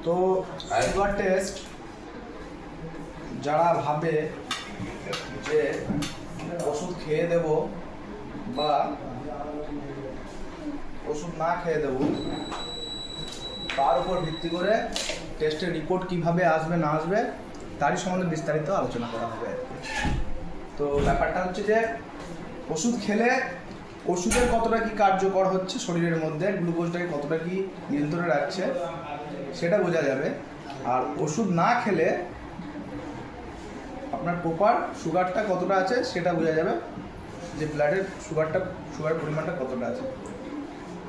তো sugar test যারা ভাবে যে ওষুধ খেয়ে দেব বা ওষুধ না খেয়ে দেব, তার উপর ভিত্তি করে টেস্টের রিপোর্ট কিভাবে আসবে না আসবে তারই সম্বন্ধে বিস্তারিত আলোচনা করা হবে। তো ব্যাপারটা হচ্ছে যে ওষুধ খেলে ওষুধের কতটা কি কার্যকর হচ্ছে শরীরের মধ্যে, গ্লুকোজটাকে কতটা কি নিয়ন্ত্রণে রাখছে সেটা বোঝা যাবে। আর ওষুধ না খেলে আপনার প্রপার সুগারটা কতটা আছে সেটা বোঝা যাবে, যে ব্লাডের সুগার পরিমাণটা কতটা আছে।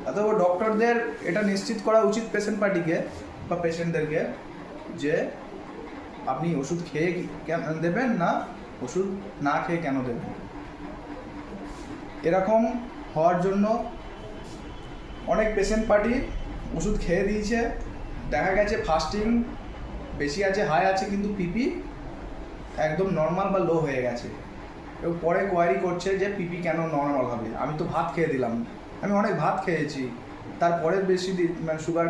অথবা ডক্টরদের এটা নিশ্চিত করা উচিত পেশেন্ট পার্টিকে বা পেশেন্টদেরকে যে আপনি ওষুধ খেয়ে কেন দেবেন না ওষুধ না খেয়ে কেন দেবেন। এরকম হওয়ার জন্য অনেক পেশেন্ট পার্টি ওষুধ খেয়ে দিয়েছে, দেখা গেছে ফাস্টিং বেশি আছে, হাই আছে, কিন্তু পিপি একদম নর্মাল বা লো হয়ে গেছে। এবং পরে কোয়ারি করছে যে পিপি কেন নর্মাল হবে, আমি তো ভাত খেয়ে দিলাম, আমি অনেক ভাত খেয়েছি, তারপরে বেশি মানে সুগার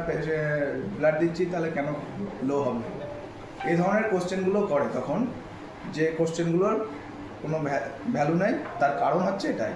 ব্লাড দিচ্ছি, তাহলে কেন লো হবে। এই ধরনের কোশ্চেনগুলো করে তখন, যে কোশ্চেনগুলোর কোনো ভ্যালু নেই, তার কারণ হচ্ছে এটাই।